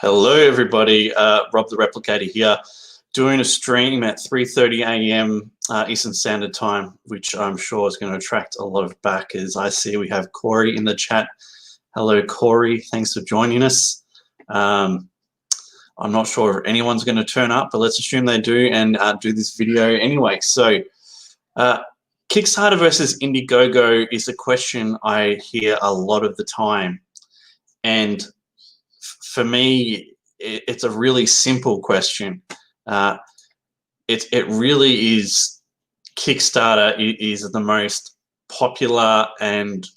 Hello, everybody. Rob the Replicator here, doing a stream at 3:30 a.m. Eastern Standard Time, which I'm sure is going to attract a lot of backers. I see we have Corey in the chat. Hello, Corey. Thanks for joining us. I'm not sure if anyone's going to turn up, but let's assume they do and do this video anyway. So, Kickstarter versus Indiegogo is a question I hear a lot of the time. And for me, it's a really simple question. It really is. Kickstarter is the most popular and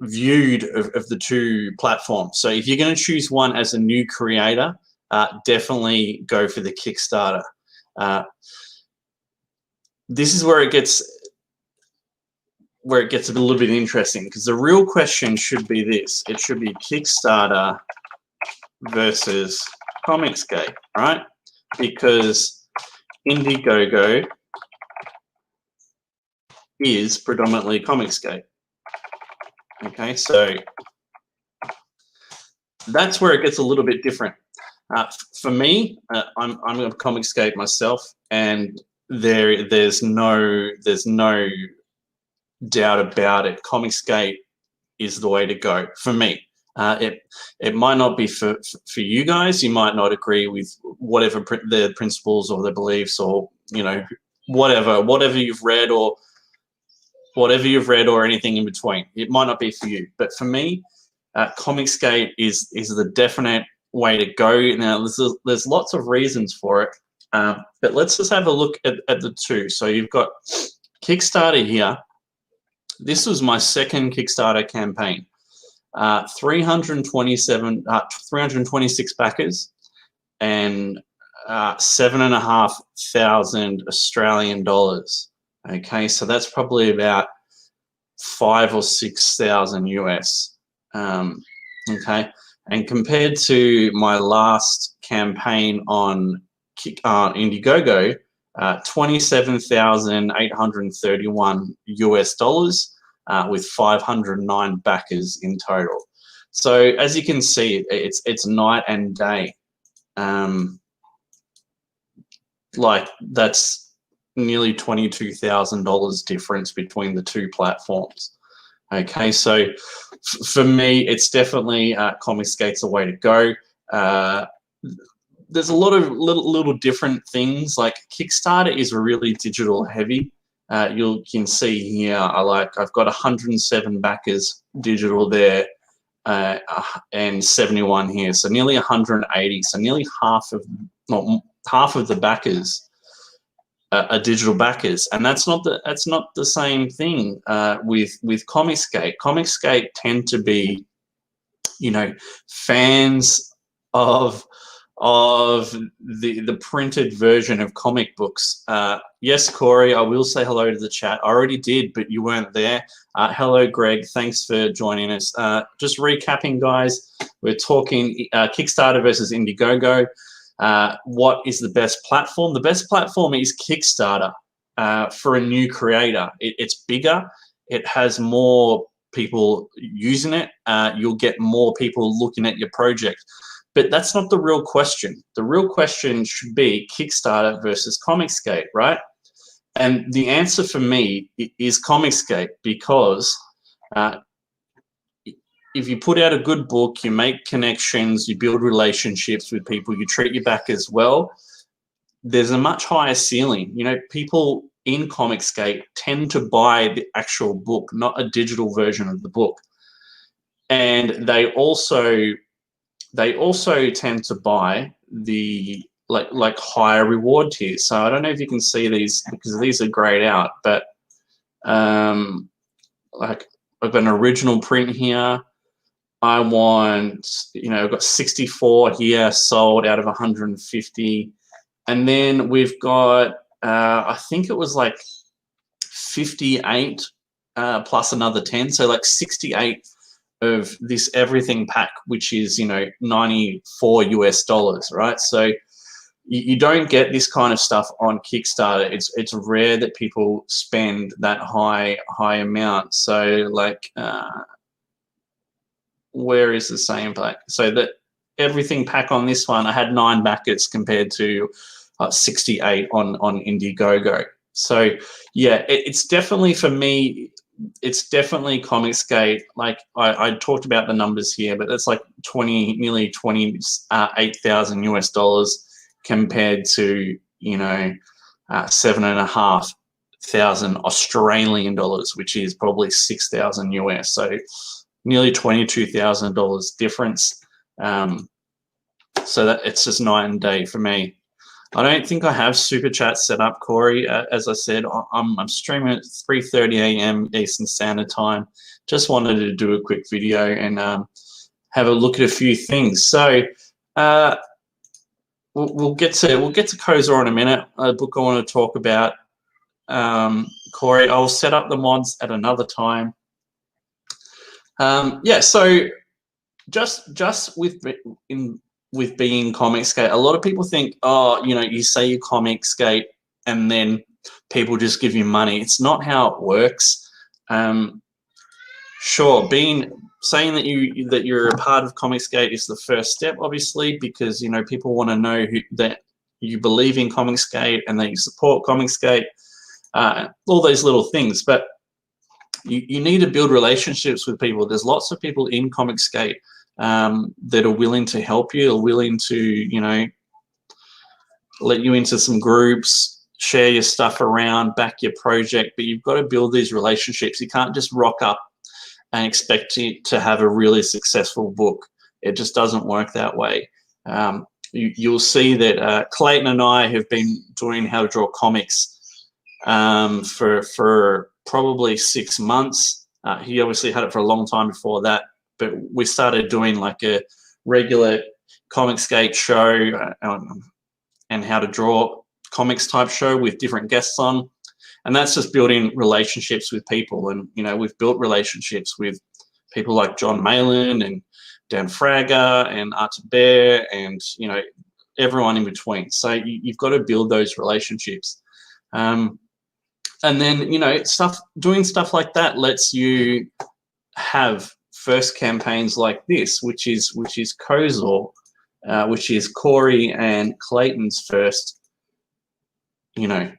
viewed of the two platforms. So if you're going to choose one as a new creator, definitely go for the Kickstarter. This is where it gets a little bit interesting, because the real question should be this. It should be Kickstarter versus Comicsgate, right? Because Indiegogo is predominantly Comicsgate. Okay, so that's where it gets a little bit different. For me, I'm a Comicsgate myself, and there's no doubt about it. Comicsgate is the way to go for me. It might not be for you guys. You might not agree with whatever their principles or their beliefs, or whatever you've read or anything in between. It might not be for you, but for me, Comicsgate is the definite way to go. Now, there's lots of reasons for it, but let's just have a look at the two. So you've got Kickstarter here. This was my second Kickstarter campaign. 326 backers and 7,500 Australian dollars. Okay, so that's probably about 5,000 or 6,000 US. Okay, and compared to my last campaign on Indiegogo, 27,831 US dollars, with 509 backers in total. So as you can see, it's night and day. Like, that's nearly $22,000 difference between the two platforms. Okay, so for me, it's definitely Comicsgate's the way to go. There's a lot of little different things. Like, Kickstarter is really digital heavy. You can see here, I've got 107 backers digital there, and 71 here, so nearly 180. So nearly half of the backers are digital backers, and that's not the same thing with Comicsgate. Comicsgate tend to be, fans of the printed version of comic books. Yes, Corey, I will say hello to the chat. I already did, but you weren't there. Hello, Greg. Thanks for joining us. Just recapping, guys, we're talking Kickstarter versus Indiegogo. What is the best platform? The best platform is Kickstarter for a new creator. It's bigger. It has more people using it. You'll get more people looking at your project. But that's not the real question. The real question should be Kickstarter versus Comicsgate, right? And the answer for me is Comicsgate, because if you put out a good book, you make connections, you build relationships with people, you treat your backers well, there's a much higher ceiling. People in Comicsgate tend to buy the actual book, not a digital version of the book. And they also tend to buy the like higher reward tiers. So I don't know if you can see these, because these are grayed out, but like, I've got an original print here. I want, I've got 64 here sold out of 150. And then we've got, I think it was like 58 plus another 10. So like 68 of this everything pack, which is, 94 US dollars, right? So you don't get this kind of stuff on Kickstarter. It's rare that people spend that high amount. So like, where is the same pack? So that everything pack on this one, I had 9 backers compared to 68 on Indiegogo. So yeah, it's definitely, for me, it's definitely Comicsgate. Like I talked about the numbers here, but it's like nearly 28,000 US dollars compared to, you know, 7,500 Australian dollars, which is probably 6,000 US. So nearly $22,000 difference. So that it's just night and day for me. I don't think I have Super Chat set up, Corey. As I said, I'm streaming at 3:30 a.m. Eastern Standard Time. Just wanted to do a quick video and have a look at a few things. So we'll get to Causal in a minute. A book I want to talk about. Corey, I'll set up the mods at another time. Yeah. So just with being Comicsgate, a lot of people think, oh, you know, you say you Comicsgate and then people just give you money. It's not how it works. Sure, saying that you're a part of Comicsgate is the first step, obviously, because, you know, people want to know that you believe in Comicsgate and that you support Comicsgate, all those little things. But you need to build relationships with people. There's lots of people in Comicsgate that are willing to help you, are willing to, you know, let you into some groups, share your stuff around, back your project. But you've got to build these relationships. You can't just rock up and expect to have a really successful book. It just doesn't work that way. You'll see that Clayton and I have been doing How to Draw Comics for probably 6 months. He obviously had it for a long time before that. But we started doing like a regular Comicsgate show and How to Draw Comics type show with different guests on. And that's just building relationships with people. And, you know, we've built relationships with people like John Malin and Dan Fraga and Arthur Bear and, you know, everyone in between. So you've got to build those relationships. And then, you know, doing stuff like that lets you have first campaigns like this, which is Causal, which is Corey and Clayton's first, you know,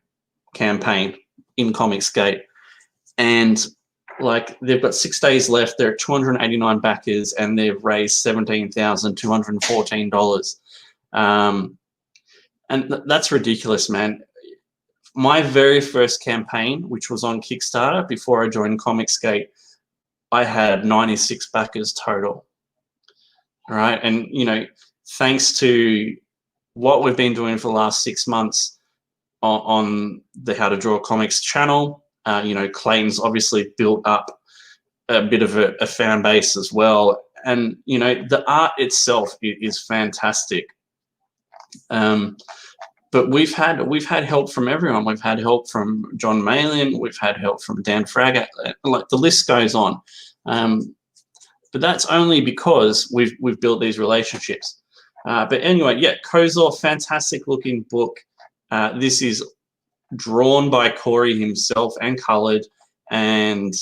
campaign in Comicsgate. And like, they've got 6 days left. They're at 289 backers and they've raised $17,214. And that's ridiculous, man. My very first campaign, which was on Kickstarter before I joined Comicsgate, I had 96 backers total. All right. And, you know, thanks to what we've been doing for the last 6 months on the How to Draw Comics channel, you know, Clayton's obviously built up a bit of a fan base as well. And, you know, the art itself is fantastic. But we've had help from everyone. We've had help from John Malin. We've had help from Dan Fraga. Like, the list goes on. But that's only because we've built these relationships. But anyway, yeah, Causal, fantastic looking book. This is drawn by Corey himself and colored, and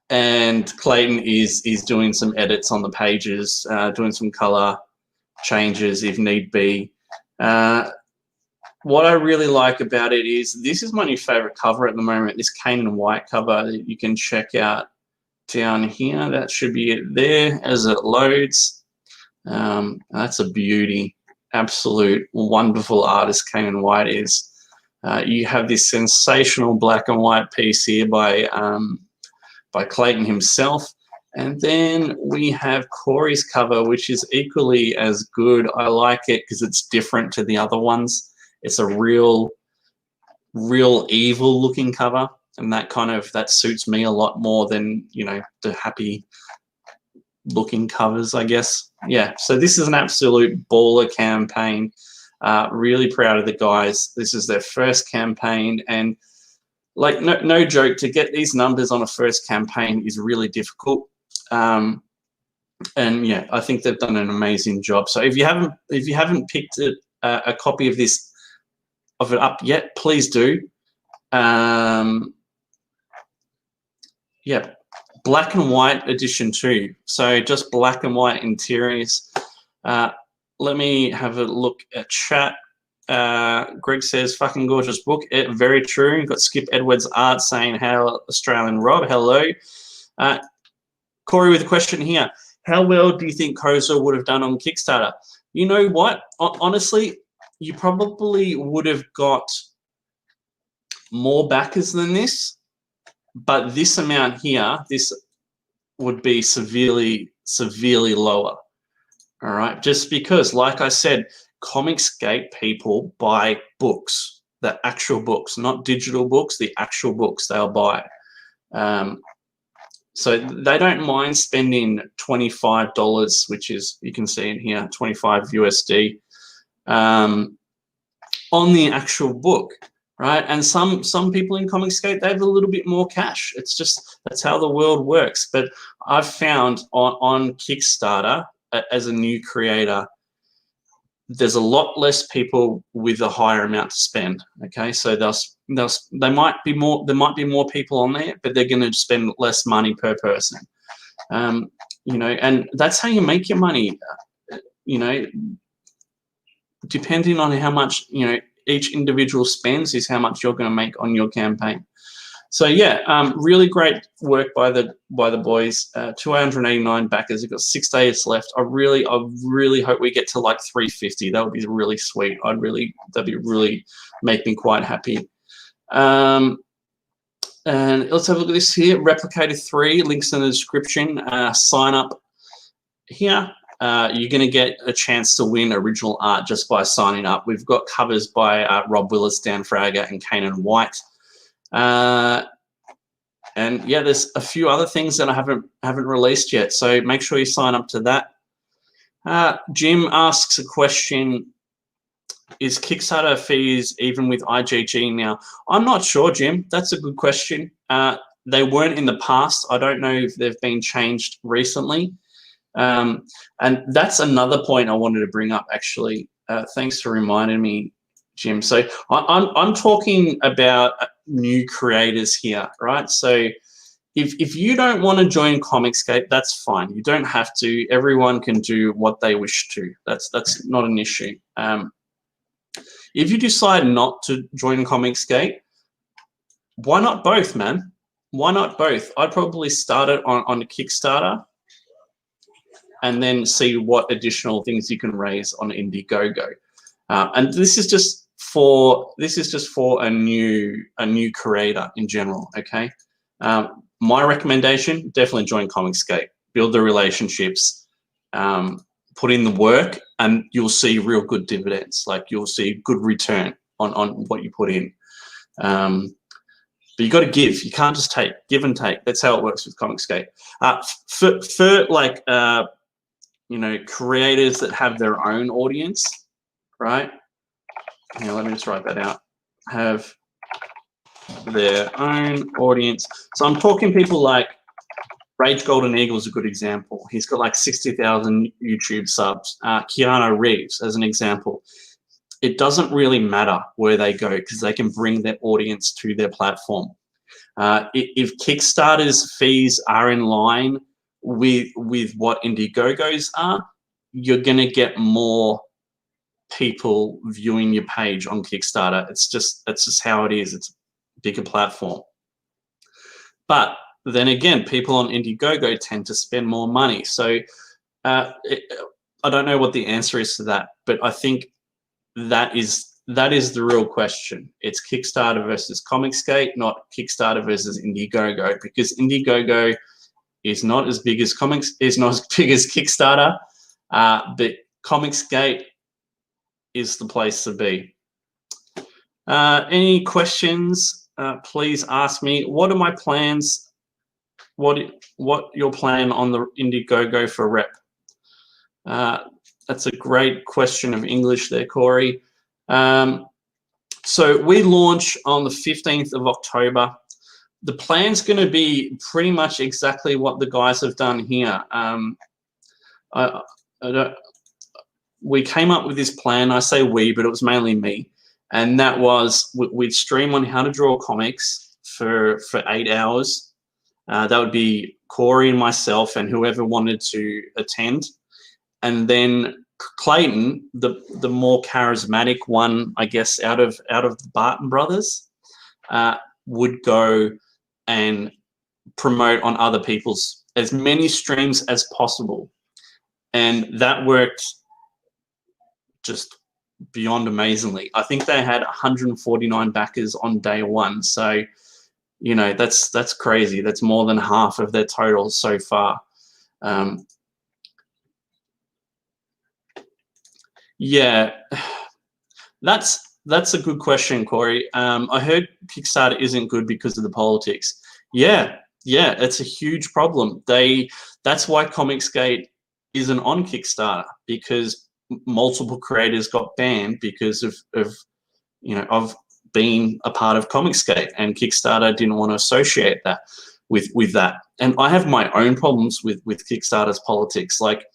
Clayton is doing some edits on the pages, doing some color changes if need be. What I really like about it is this is my new favorite cover at the moment, this Canaan White cover that you can check out down here. That should be it there as it loads. That's a beauty. Absolute wonderful artist Canaan White is. You have this sensational black and white piece here by Clayton himself. And then we have Corey's cover, which is equally as good. I like it because it's different to the other ones. It's a real evil looking cover, and that suits me a lot more than, you know, the happy looking covers, I guess. Yeah, so this is an absolute baller campaign. Really proud of the guys. This is their first campaign, and like, no joke, to get these numbers on a first campaign is really difficult. And yeah, I think they've done an amazing job. So if you haven't picked a copy of it up yet, please do. Yeah, black and white edition too. So just black and white interiors. Let me have a look at chat. Greg says, fucking gorgeous book. Very true. You've got Skip Edwards Art saying, how Australian Rob, hello. Corey with a question here. How well do you think Causal would have done on Kickstarter? You know what? Honestly, you probably would have got more backers than this, but this amount here, this would be severely, severely lower. All right, just because, like I said, Comicsgate people buy books, the actual books, not digital books, the actual books they'll buy. So they don't mind spending $25, which is, you can see in here, 25 USD, on the actual book, right? And some people in Comicsgate, they have a little bit more cash. It's just, that's how the world works. But I've found on Kickstarter, as a new creator, there's a lot less people with a higher amount to spend. Okay, so there might be more people on there, but they're going to spend less money per person. You know, and that's how you make your money. You know, depending on how much each individual spends is how much you're going to make on your campaign. So yeah, really great work by the boys. 289 backers. We've got 6 days left. I really hope we get to like 350. That would be really sweet. That'd be really make me quite happy. And let's have a look at this here. Replicator 3, links in the description. Sign up here. You're going to get a chance to win original art just by signing up. We've got covers by Rob Willis, Dan Frager, and Kanan White. And yeah, there's a few other things that I haven't released yet, so make sure you sign up to that. Jim asks a question: is Kickstarter fees even with IGG now? I'm not sure, Jim. That's a good question. They weren't in the past. I don't know if they've been changed recently. And that's another point I wanted to bring up, actually. Thanks for reminding me, Jim. So I'm talking about new creators here, right? So if you don't want to join Comicsgate, that's fine. You don't have to. Everyone can do what they wish to. That's not an issue. If you decide not to join Comicsgate, why not both, man? Why not both? I'd probably start it on a Kickstarter and then see what additional things you can raise on Indiegogo. And this is just for a new creator in general. Okay, my recommendation: definitely join Comicsgate, build the relationships, put in the work, and you'll see real good dividends. Like, you'll see good return on what you put in. But you got to give. You can't just take. Give and take. That's how it works with Comicsgate. For like creators that have their own audience, right? Here, let me just write that out. Have their own audience. So I'm talking people like Rage Golden Eagle is a good example. He's got like 60,000 YouTube subs. Keanu Reeves, as an example. It doesn't really matter where they go because they can bring their audience to their platform. If Kickstarter's fees are in line with what Indiegogo's are, you're going to get more people viewing your page on Kickstarter. That's just how it is. It's a bigger platform. But then again, people on Indiegogo tend to spend more money. So I don't know what the answer is to that, but I think that is the real question. It's Kickstarter versus Comicsgate, not Kickstarter versus Indiegogo, because Indiegogo is not as big as Kickstarter, but Comicsgate is the place to be. Any questions? Please ask me. What are my plans? What your plan on the Indiegogo for rep? That's a great question of English there, Corey. So we launch on the 15th of October. The plan's going to be pretty much exactly what the guys have done here. I don't, we came up with this plan. I say we, but it was mainly me. And that was, we'd stream on how to draw comics for 8 hours. That would be Corey and myself and whoever wanted to attend. And then Clayton, the more charismatic one, I guess, out of the Barton brothers, would go and promote on other people's, as many streams as possible. And that worked just beyond amazingly. I think they had 149 backers on day one. So, you know, that's crazy. That's more than half of their total so far. Yeah, that's a good question, Corey. I heard Kickstarter isn't good because of the politics. Yeah, it's a huge problem. That's why Comicsgate isn't on Kickstarter, because multiple creators got banned because of being a part of Comicsgate, and Kickstarter didn't want to associate that with that. And I have my own problems with Kickstarter's politics. Like,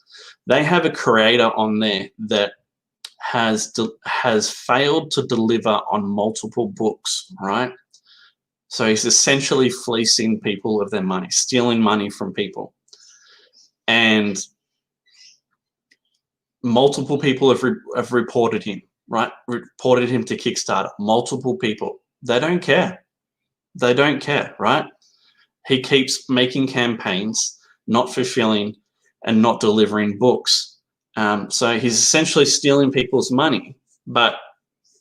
they have a creator on there that has failed to deliver on multiple books, right? So he's essentially fleecing people of their money, stealing money from people. And multiple people have reported him, right? Reported him to Kickstarter. Multiple people. They don't care. They don't care, right? He keeps making campaigns, not fulfilling and not delivering books. So he's essentially stealing people's money. But,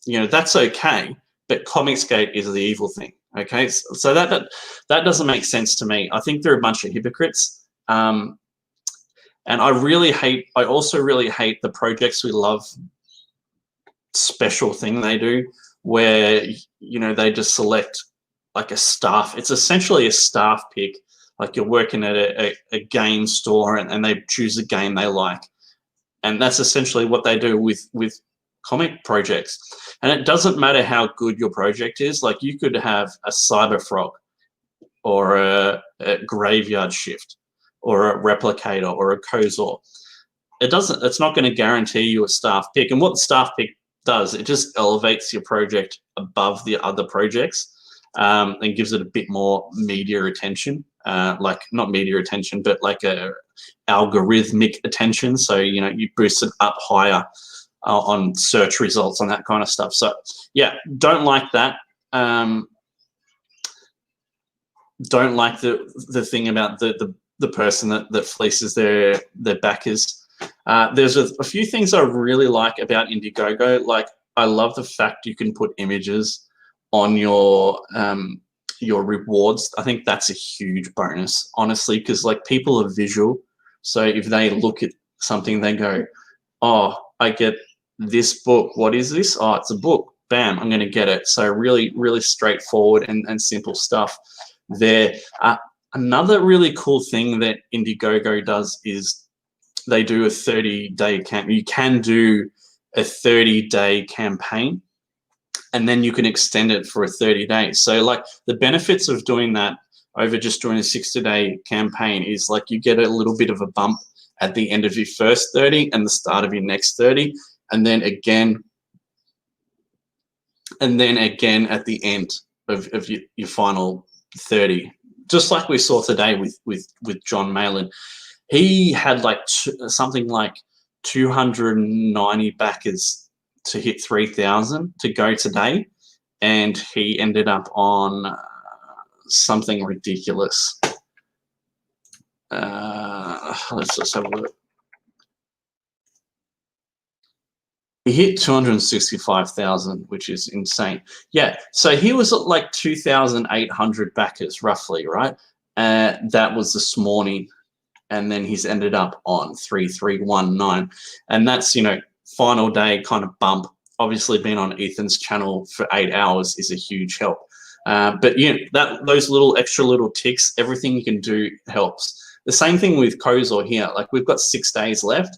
you know, that's okay. But Comicsgate is the evil thing, okay? So that doesn't make sense to me. I think they're a bunch of hypocrites. And I also really hate the Projects We Love special thing they do, where, you know, they just select like a staff. It's essentially a staff pick. Like, you're working at a game store and they choose a game they like. And that's essentially what they do with comic projects. And it doesn't matter how good your project is. Like, you could have a Cyber Frog or a Graveyard Shift or a Replicator or a Causal. It's not going to guarantee you a staff pick. And what the staff pick does, it just elevates your project above the other projects, and gives it a bit more media attention. Like, not media attention, but like a algorithmic attention. So, you know, you boost it up higher on search results and that kind of stuff. So yeah, don't like that. Don't like the thing about the person that fleeces their backers. There's a few things I really like about Indiegogo. Like, I love the fact you can put images on your rewards. I think that's a huge bonus, honestly, because, like, people are visual. So if they look at something, they go, oh, I get this book. What is this? Oh, it's a book. Bam, I'm going to get it. So really, really straightforward and simple stuff there. Another really cool thing that Indiegogo does is they do a 30-day campaign. You can do a 30-day campaign, and then you can extend it for a 30 days. So, like, the benefits of doing that over just doing a 60-day campaign is, like, you get a little bit of a bump at the end of your first 30 and the start of your next 30, and then again at the end of your final 30. Just like we saw today with John Malin. He had like something like 290 backers to hit 3,000 to go today, and he ended up on something ridiculous. Let's just have a look. He hit 265,000, which is insane. Yeah, so he was at like 2,800 backers roughly, right? That was this morning, and then he's ended up on 3,319, and that's, you know, final day kind of bump. Obviously, being on Ethan's channel for 8 hours is a huge help. But you know, those little extra little ticks, everything you can do helps. The same thing with Causal here. Like, we've got 6 days left.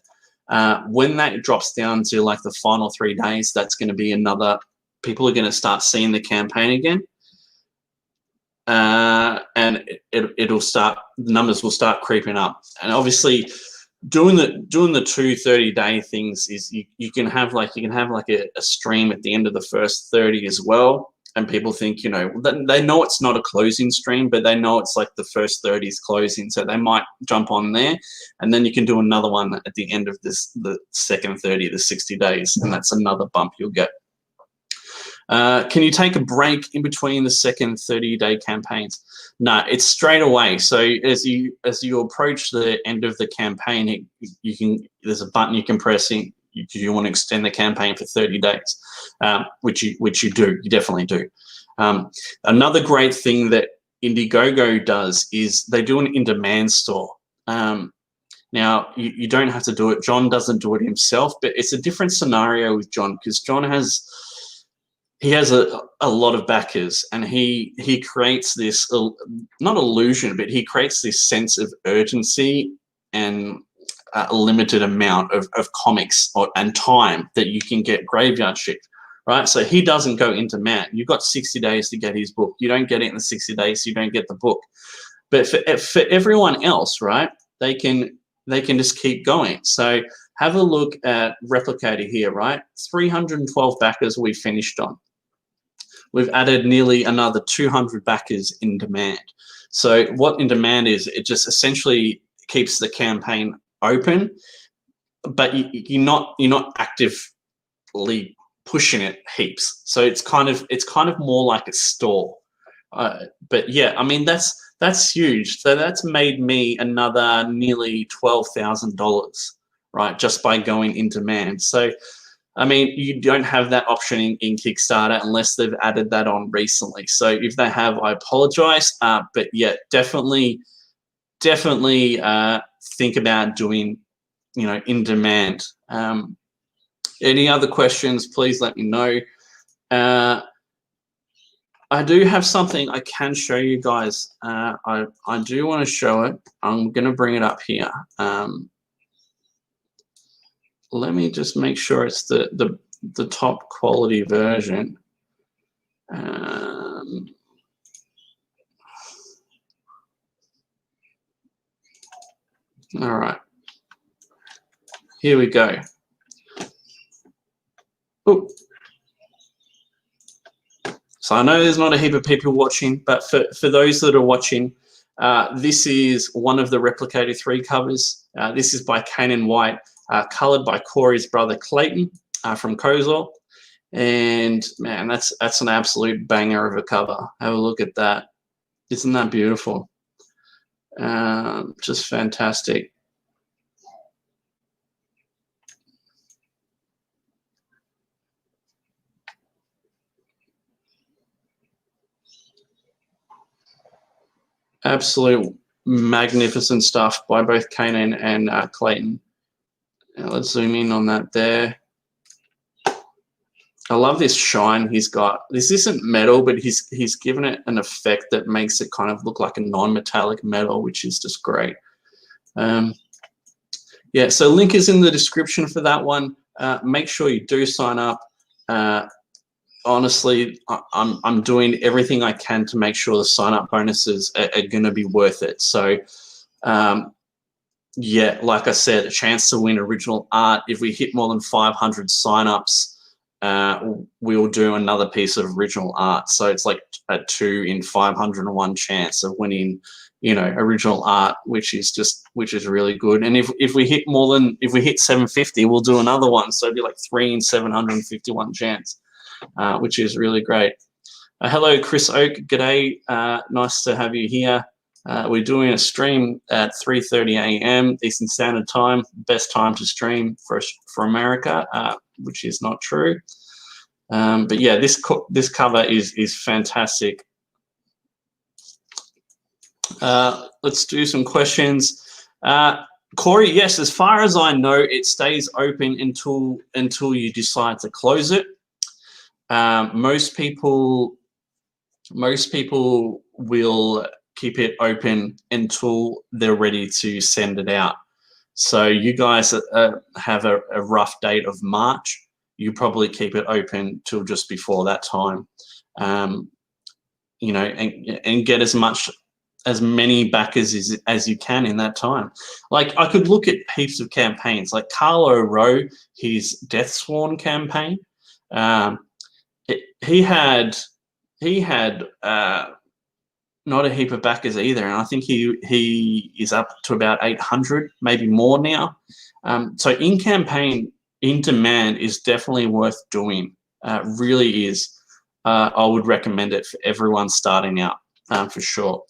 When that drops down to like the final 3 days, that's going to be another. People are going to start seeing the campaign again, and it'll start. The numbers will start creeping up. And obviously, doing the 230-day things is you can have like a stream at the end of the first 30 as well, and people think, you know, they know it's not a closing stream, but they know it's like the first 30 is closing, so they might jump on there, and then you can do another one at the end of the second 30, the 60 days, and that's another bump you'll get. Can you take a break in between the second 30-day campaigns? No, it's straight away. So as you approach the end of the campaign, there's a button you can press in. You want to extend the campaign for 30 days, which you do. You definitely do. Another great thing that Indiegogo does is they do an in-demand store. Now, you don't have to do it. John doesn't do it himself, but it's a different scenario with John, because John has a lot of backers, and he creates this, not illusion, but he creates this sense of urgency and a limited amount of comics and time that you can get graveyard shipped, right? So he doesn't go into demand. You've got 60 days to get his book. You don't get it in the 60 days, so you don't get the book. But for everyone else, right, they can just keep going. So have a look at Replicator here, right? 312 backers we finished on. We've added nearly another 200 backers in demand. So what in demand is, it just essentially keeps the campaign open, but you're not actively pushing it heaps. So it's kind of more like a store. But yeah, I mean, that's huge. So that's made me another nearly $12,000, right, just by going in demand. So I mean, you don't have that option in Kickstarter unless they've added that on recently. So if they have, I apologize. But yeah, definitely think about doing, you know, in demand. Any other questions, please let me know. I do have something I can show you guys. I do want to show it. I'm going to bring it up here. Let me just make sure it's the top quality version. All right, here we go. Ooh. So I know there's not a heap of people watching, but for those that are watching, this is one of the Replicator 3 covers. This is by Kane & White. Colored by Corey's brother Clayton from Causal, and man, that's an absolute banger of a cover. Have a look at that. Isn't that beautiful? Just fantastic. Absolute magnificent stuff by both Kane and Clayton. Now let's zoom in on that there. I love this shine he's got. This isn't metal, but he's given it an effect that makes it kind of look like a non-metallic metal, which is just great. Yeah, so link is in the description for that one. Make sure you do sign up. Honestly, I'm doing everything I can to make sure the sign-up bonuses are going to be worth it. So yeah, like I said, a chance to win original art. If we hit more than 500 signups, we'll do another piece of original art. So it's like a 2 in 501 chance of winning, you know, original art, which is really good. And if we hit 750, we'll do another one. So it'd be like 3 in 751 chance, which is really great. Hello, Chris Oak. G'day. Nice to have you here. We're doing a stream at 3:30 a.m. Eastern Standard Time. Best time to stream for America, which is not true. But yeah, this cover is fantastic. Let's do some questions. Corey, yes, as far as I know, it stays open until you decide to close it. Most people will keep it open until they're ready to send it out. So you guys have a rough date of March. You probably keep it open till just before that time, you know, and get as much as many backers as you can in that time. Like, I could look at heaps of campaigns, like Carlo Rowe, his Deathsworn campaign. He had not a heap of backers either, and I think he is up to about 800, maybe more now. So in campaign, in demand is definitely worth doing. Really is. I would recommend it for everyone starting out, for sure.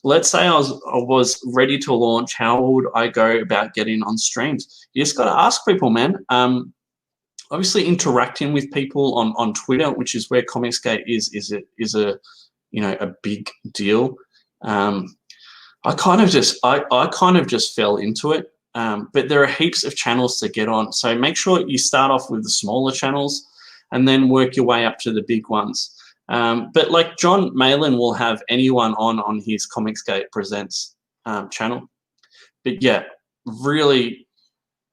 Let's say I was ready to launch. How would I go about getting on streams? You just got to ask people, man. Obviously, interacting with people on Twitter, which is where Comicsgate is a a big deal. I kind of just fell into it. But there are heaps of channels to get on. So make sure you start off with the smaller channels and then work your way up to the big ones. But like John Malin will have anyone on his Comicsgate Presents channel. But yeah, really,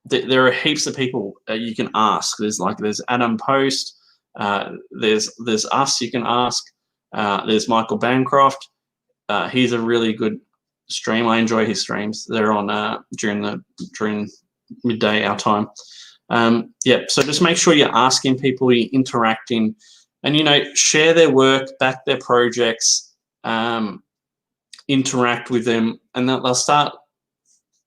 there are heaps of people you can ask. There's Adam Post, there's us you can ask, there's Michael Bancroft. He's a really good stream. I enjoy his streams. They're on during midday our time. Yeah, so just make sure you're asking people, you're interacting, and share their work, back their projects, interact with them, and they'll start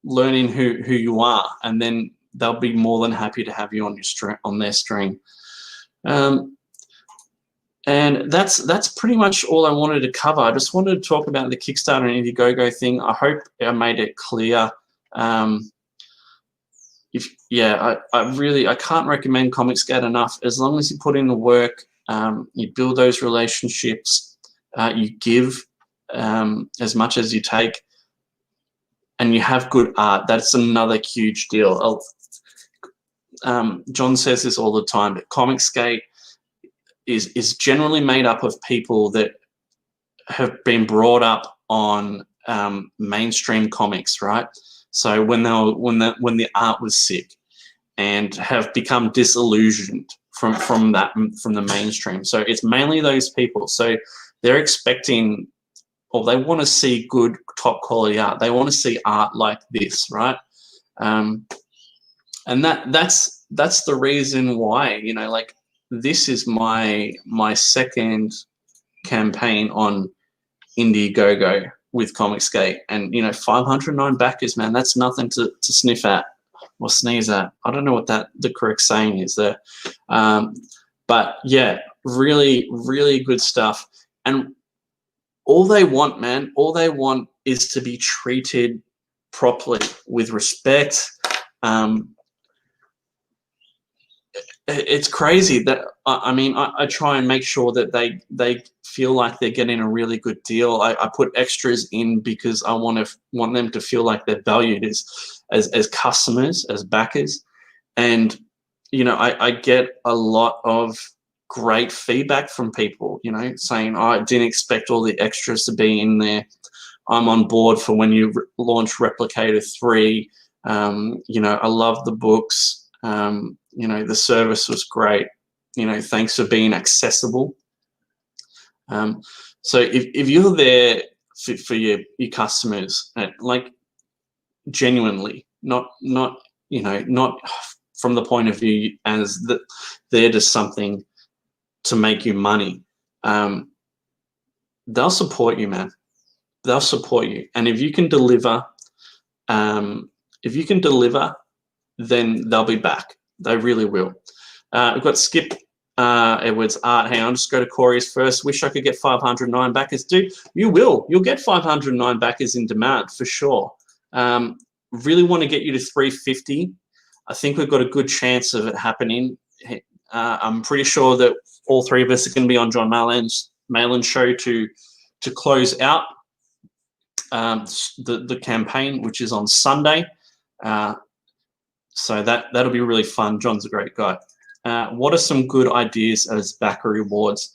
learning who you are, and then they'll be more than happy to have you on their stream. And that's pretty much all I wanted to cover. I just wanted to talk about the Kickstarter and Indiegogo thing. I hope I made it clear. I can't recommend Comicsgate enough. As long as you put in the work, you build those relationships, you give as much as you take, and you have good art. That's another huge deal. John says this all the time, but Comicsgate is generally made up of people that have been brought up on mainstream comics, right? So when the art was sick, and have become disillusioned from the mainstream. So it's mainly those people. So they're expecting, or they want to see good, top quality art. They want to see art like this, right? And that's the reason why, like, this is my second campaign on Indiegogo with Comicsgate, and 509 backers, man. That's nothing to sniff at or sneeze at. I don't know what the correct saying is there, but yeah, really, really good stuff. And all they want, man, all they want is to be treated properly, with respect. It's crazy that I try and make sure that they feel like they're getting a really good deal. I put extras in because I want them to feel like they're valued as customers, as backers. And I get a lot of great feedback from people, saying, oh, I didn't expect all the extras to be in there. I'm on board for when you launch Replicator 3. I love the books. The service was great. Thanks for being accessible. So if you're there for your customers, like, genuinely, not from the point of view as that they're just something to make you money, they'll support you, man. They'll support you, and if you can deliver, then they'll be back. They really will. We've got Skip Edwards Art. Hang on, just go to Corey's first. Wish I could get 509 backers. Dude, you will. You'll get 509 backers in demand for sure. Really want to get you to 350. I think we've got a good chance of it happening. I'm pretty sure that all three of us are going to be on John Malin's show to close out the campaign, which is on Sunday. So that'll be really fun. John's a great guy. What are some good ideas as backer rewards?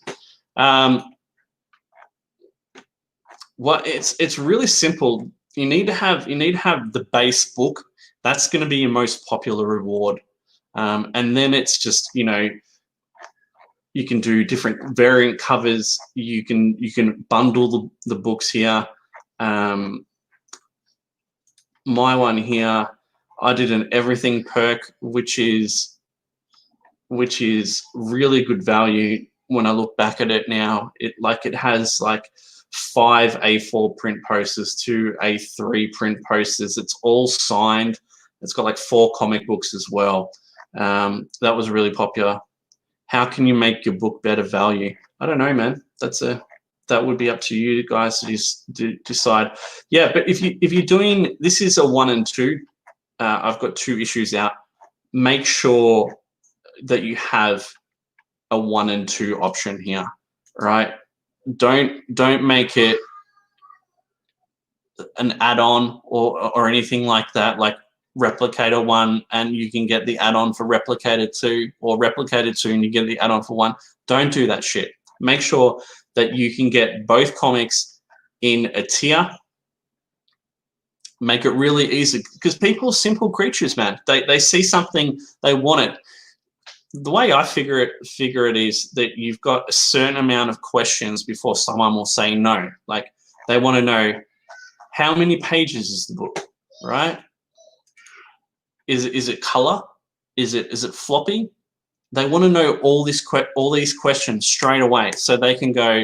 It's really simple. You need to have the base book. That's going to be your most popular reward, and then it's just You can do different variant covers. You can bundle the books here. My one here, I did an everything perk, which is really good value. When I look back at it now, it has like 5 A4 print posters, 2 A3 print posters. It's all signed. It's got like 4 comic books as well. That was really popular. How can you make your book better value? I don't know, man. That would be up to you guys to decide. Yeah, but if you're doing, this is a 1 and 2. I've got 2 issues out. Make sure that you have a 1 and 2 option here, right? Don't make it an add-on or anything like that, like Replicator 1 and you can get the add-on for Replicator 2, or Replicator 2 and you get the add-on for 1. Don't do that shit. Make sure that you can get both comics in a tier. Make it really easy, because people are simple creatures, man. They see something, they want it. The way I figure it is that you've got a certain amount of questions before someone will say no. Like, they want to know, how many pages is the book, right? Is it color? Is it floppy? They want to know all these questions straight away, so they can go,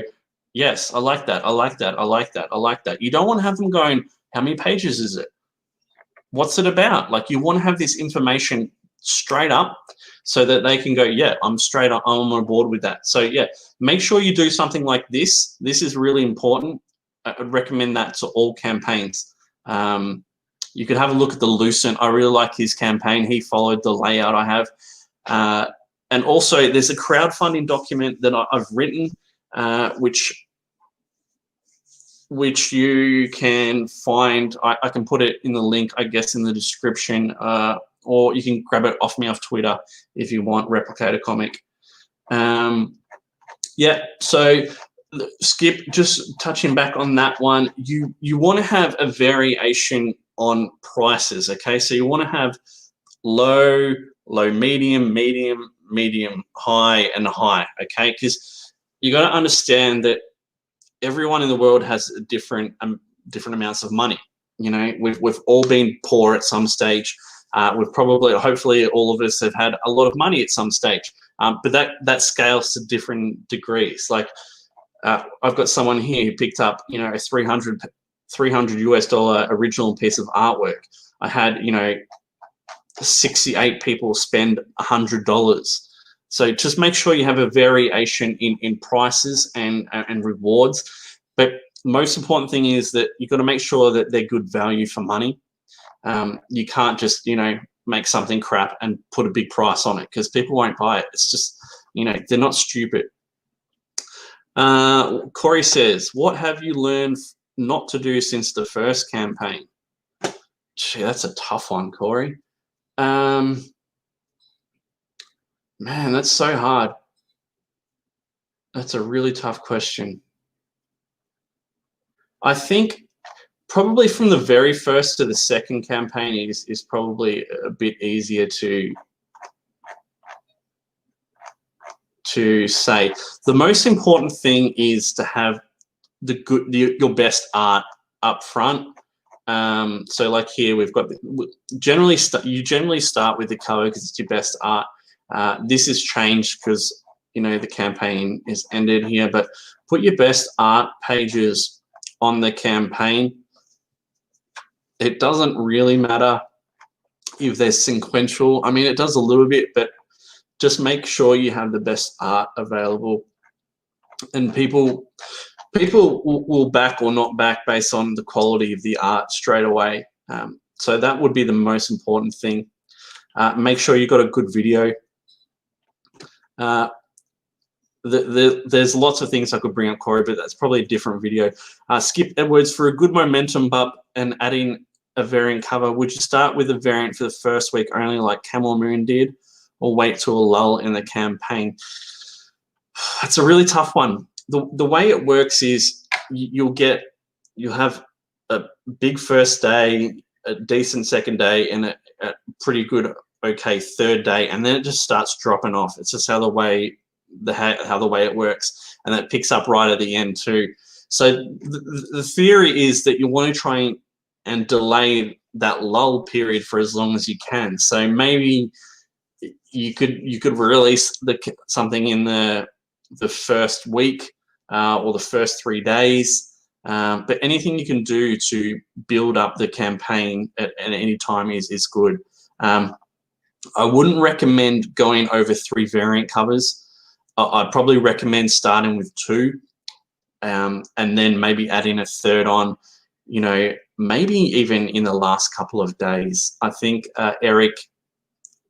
yes, I like that, I like that, I like that, I like that. You don't want to have them going, how many pages is it? What's it about? Like, you want to have this information straight up so that they can go, yeah, I'm straight up, I'm on board with that. So yeah, make sure you do something like this. This is really important. I'd recommend that to all campaigns. You could have a look at the Lucent. I really like his campaign. He followed the layout I have. And also, there's a crowdfunding document that I've written, which you can find. I can put it in the link, I guess, in the description, or you can grab it off me off Twitter if you want, Replicator Comic. Yeah, so Skip, just touching back on that one, you want to have a variation on prices, okay? So you want to have low, medium, high, and high, okay? Because you got to understand that everyone in the world has different amounts of money. You know, we've all been poor at some stage. We've probably, hopefully, all of us have had a lot of money at some stage. But that scales to different degrees. Like, I've got someone here who picked up, you know, a $300 US original piece of artwork. I had, you know, 68 people spend $100. So just make sure you have a variation in prices and rewards. But most important thing is that you've got to make sure that they're good value for money. You can't just, you know, make something crap and put a big price on it, because people won't buy it. It's just, you know, they're not stupid. Corey says, what have you learned not to do since the first campaign? Gee, that's a tough one, Corey. Man, that's so hard. That's a really tough question. I think probably from the very first to the second campaign is probably a bit easier to say. The most important thing is to have your best art up front. So like here we've got you generally start with the cover because it's your best art. This has changed because, you know, the campaign is ended here, but put your best art pages on the campaign. It doesn't really matter if they're sequential. I mean, it does a little bit, but just make sure you have the best art available. And people will back or not back based on the quality of the art straight away. So that would be the most important thing. Make sure you've got a good video. There's lots of things I could bring up, Corey, but that's probably a different video. Skip Edwards, for a good momentum bump and adding a variant cover, would you start with a variant for the first week only like Camel Moon did, or wait till a lull in the campaign? That's a really tough one. The way it works is you'll have a big first day, a decent second day, and a pretty good, okay, third day, and then it just starts dropping off. It's just how the way how the way it works, and that picks up right at the end too. So the theory is that you want to try and delay that lull period for as long as you can. So maybe you could release something in the first week or the first 3 days. But anything you can do to build up the campaign at any time is good. I wouldn't recommend going over 3 variant covers. I'd probably recommend starting with 2, and then maybe adding a 3rd on, you know, maybe even in the last couple of days. I think Eric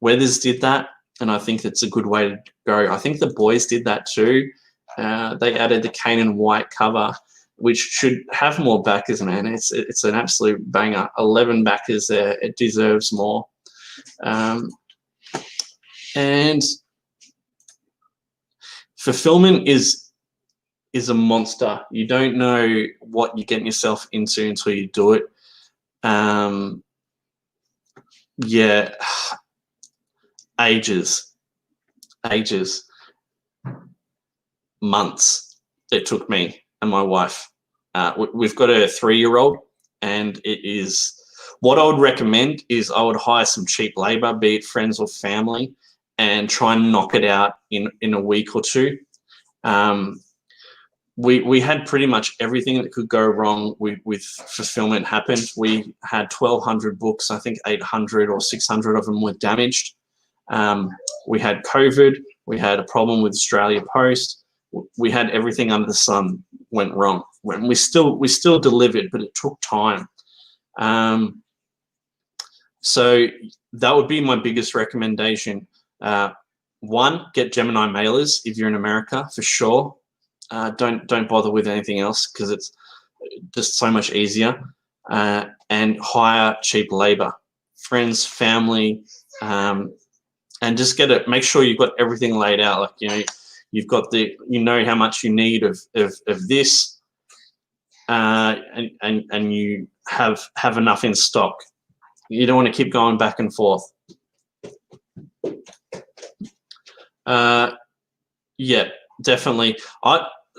Weathers did that, and I think that's a good way to go. I think the boys did that too. They added the Canaan White cover, which should have more backers, man. It's an absolute banger. 11 backers there. It deserves more. And fulfillment is a monster. You don't know what you're getting yourself into until you do it. Yeah, ages, months it took me and my wife. We've got a 3-year-old, and it is, what I would recommend is I would hire some cheap labor, be it friends or family, and try and knock it out in a week or 2. We had pretty much everything that could go wrong with fulfillment happen. We had 1,200 books. I think 800 or 600 of them were damaged. We had COVID. We had a problem with Australia Post. We had everything under the sun went wrong. We still delivered, but it took time. So that would be my biggest recommendation. 1, get Gemini mailers if you're in America, for sure. Don't bother with anything else because it's just so much easier. And hire cheap labor, friends, family, and just make sure you've got everything laid out. Like, you know, you've got you know how much you need of this, and you have enough in stock. You don't want to keep going back and forth. Yeah, definitely.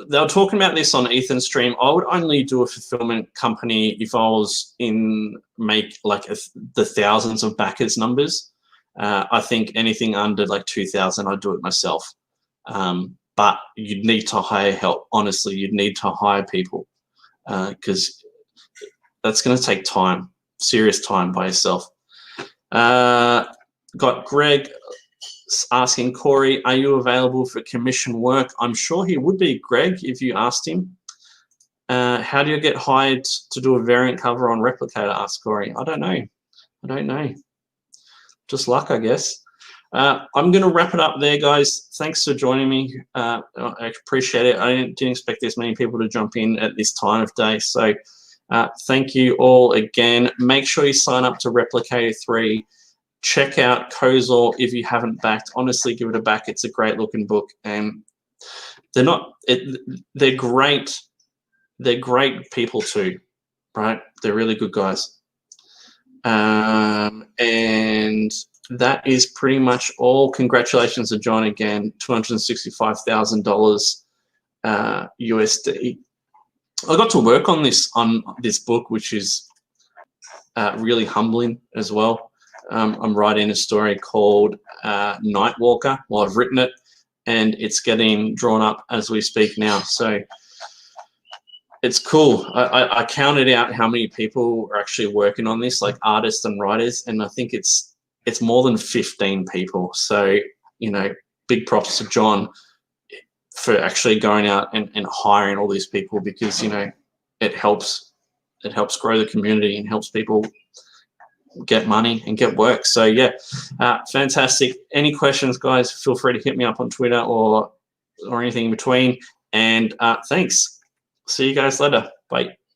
They were talking about this on Ethan's stream. I would only do a fulfillment company if I was the thousands of backers numbers. I think anything under like 2,000, I'd do it myself. But you'd need to hire help. Honestly, you'd need to hire people because that's going to take time, serious time by yourself. Got Greg asking, Corey, are you available for commission work? I'm sure he would be, Greg, if you asked him. How do you get hired to do a variant cover on Replicator? Asked Corey. I don't know. Just luck, I guess. I'm going to wrap it up there, guys. Thanks for joining me. I appreciate it. I didn't expect this many people to jump in at this time of day. So thank you all again. Make sure you sign up to Replicator 3. Check out Causal if you haven't backed. Honestly, give it a back. It's a great looking book, and they're great. They're great people too, right? They're really good guys. And that is pretty much all. Congratulations to John again. $265,000 USD. I got to work on this book, which is really humbling as well. I'm writing a story called Nightwalker. Well, I've written it, and it's getting drawn up as we speak now. So it's cool. I counted out how many people are actually working on this, like artists and writers, and I think it's more than 15 people. So, you know, big props to John for actually going out and hiring all these people, because, you know, it helps grow the community and helps people get money and get work. So yeah, fantastic. Any questions, guys, feel free to hit me up on Twitter or anything in between. And thanks. See you guys later. Bye.